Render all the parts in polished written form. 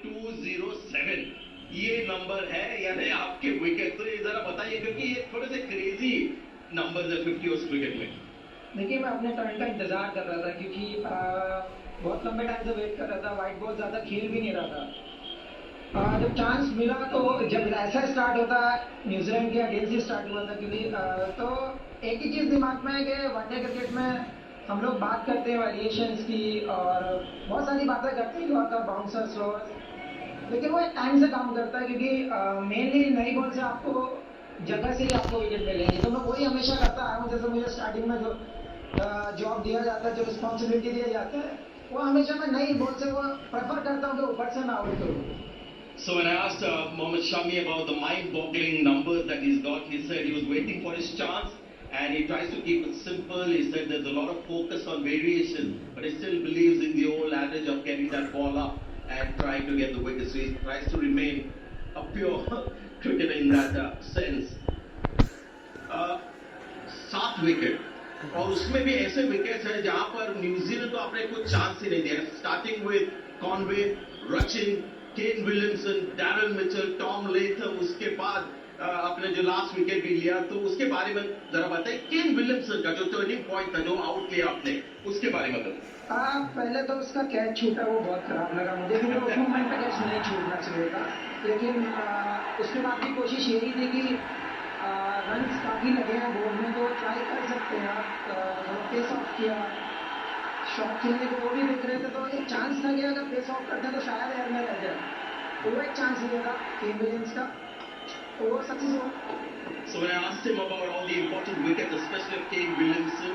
5207 ये नंबर है, यानी आपके विकेट। तो ये जरा बताइए, क्योंकि ये थोड़े से क्रेजी नंबर है 50 ओवर्स क्रिकेट में। देखिए, मैं अपने टर्न का इंतजार कर रहा था क्योंकि बहुत लंबे टाइम से वेट कर रहा था। वाइट बॉल ज्यादा खेल भी नहीं रहा था। जब चांस मिला तो जब ऐसा स्टार्ट होता न्यूजीलैंड के अगेंस्ट ही स्टार्ट हुआ था क्योंकि तो एक ही चीज दिमाग में है कि वनडे क्रिकेट में हम लोग बात करते हैं वेरिएशंस की और बहुत सारी बातें करते हैं और बाउंसर स्लोअर, लेकिन वो एक टाइम से काम करता है क्योंकि मेनली नई बॉल से आपको जगह से ही आपको विकेट मिलेंगे। तो मैं वही हमेशा करता आया हूँ। जैसे मुझे स्टार्टिंग में जो जॉब दिया जाता है, जो रिस्पॉन्सिबिलिटी दिया जाता है, वो हमेशा मैं नई बॉल से वो प्रेफर करता हूँ कि ऊपर से मैं आउट करूँ। So when I asked Mohammad Shami about the mind-boggling numbers that he's got, he said he was waiting for his chance and he tries to keep it simple. He said there's a lot of focus on variation, but he still believes in the old adage of getting that ball up and trying to get the wicket. So he tries to remain a pure cricketer in that sense. 7 wicket और उसमें भी ऐसे wickets हैं जहां पर New Zealand तो आपने कुछ चांस ही नहीं दिया। Starting with Conway, Rachin, Kane Williamson, Daryl Mitchell, Tom Latham, उसके बाद आपने जो लास्ट विकेट भी लिया, तो उसके बारे में जरा बताइए। केन विलियमसन का जो टर्निंग पॉइंट था, जो आउट किया आपने, उसके बारे में बताइए। पहले तो उसका कैच छूटा, वो बहुत खराब लगा मुझे क्योंकि उस मोमेंट पे कैच नहीं छूटना चाहिए था। लेकिन उसके बाद भी कोशिश यही थी कि रन काफी लगे हैं बोर्ड में, तो ट्राई कर सकते हैं आप। पेस ऑफ किया, शॉट खेलने को वो भी देख रहे थे, तो एक चांस था कि अगर पेस ऑफ करते तो शायद एयर में रह जाए। तो वो एक चांस लिया था केन विलियम्स का, तो वो सक्सेस हुआ। So when I asked him about all the important wickets, especially of Kane Williamson,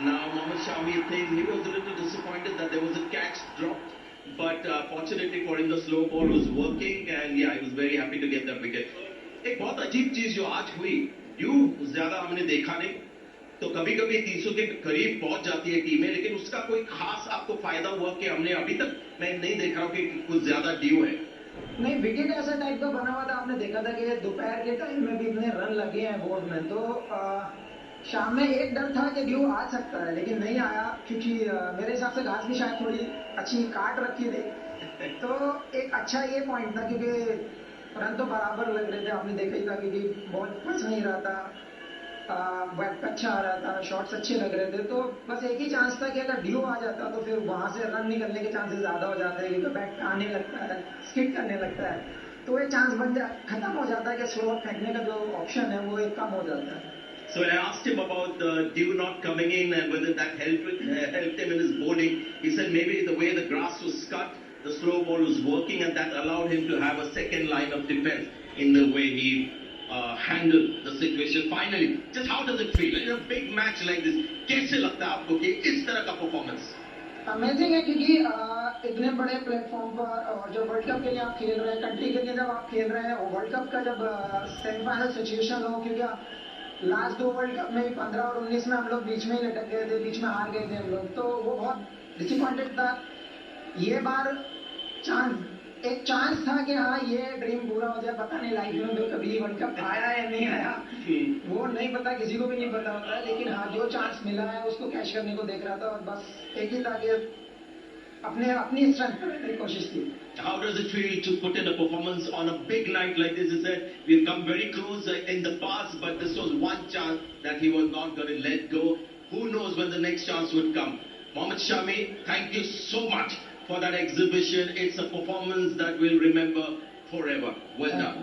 now Mohammad Shami thinks he was a little disappointed that there was a catch dropped, but fortunately for him the slow ball was working and yeah, he was very happy to get that wicket. एक बहुत अजीब चीज जो आज हुई, due ज्यादा हमने देखा नहीं, तो कभी कभी 300 के करीब पहुंच जाती है टीमें, लेकिन उसका कोई खास आपको फायदा हुआ कि हमने अभी तक मैं नहीं देख रहा हूं कि कुछ ज्यादा ड्यू है। नहीं, विकेट ऐसा टाइप का बना हुआ था। आपने देखा था कि दोपहर के टाइम में भी इतने रन लगे हैं बोर्ड में, तो शाम में एक डर था कि ड्यू आ सकता है, लेकिन नहीं आया क्योंकि मेरे हिसाब से घास भी शायद थोड़ी अच्छी काट रखी थी। तो एक अच्छा ये पॉइंट था क्योंकि रन तो बराबर लग रहे थे। आपने देखा ही था क्योंकि बॉल फंस नहीं रहा था, बैट अच्छा आ रहा था, शॉट्स अच्छे लग रहे थे। तो बस एक ही चांस था कि अगर ड्यू आ जाता तो फिर वहां से रन निकलने के चांसेस ज्यादा हो जाते हैं क्योंकि बैट आने लगता है, स्किट करने लगता है, तो एक चांस खत्म हो जाता है कि स्लोअर फेंकने का जो ऑप्शन है वो एक कम हो जाता है। So when I asked him about the dew not coming in and whether that helped him in his bowling, he said maybe the way the grass was cut, the slow ball was working and that allowed him to have a second line of defense in the way he handled the situation. Finally, just how does it feel in a big match like this? कैसे लगता है आपको कि इस तरह का performance? Amazing है क्योंकि इतने बड़े प्लेटफॉर्म पर और जो वर्ल्ड कप के लिए आप खेल रहे हैं, कंट्री के लिए जब आप खेल रहे हैं, और वर्ल्ड कप का जब सेमीफाइनल सिचुएशन हो, क्योंकि लास्ट 2 वर्ल्ड कप में भी 15 और 19 में हम लोग बीच में ही लटक गए थे, बीच में हार गए थे हम लोग, तो वो बहुत डिसअपॉइंटेड था। ये बार एक चांस था कि हाँ ये ड्रीम पूरा हो जाए। पता नहीं लाइफ में तो कभी वर्ल्ड कप आया या नहीं आया, वो नहीं पता, किसी को भी नहीं पता होता है, लेकिन हाँ जो चांस मिला है उसको कैच करने को देख रहा था और बस एक ही था कि अपनी स्ट्रेंथ करने की कोशिश की। How does it feel to put in a performance on a big night like this? He said we've come very close in the past, but this was one chance that he was not going to let go. Who knows when the next chance would come? Mohammad Shami, thank you so much for that exhibition. It's a performance that we'll remember forever. Well done.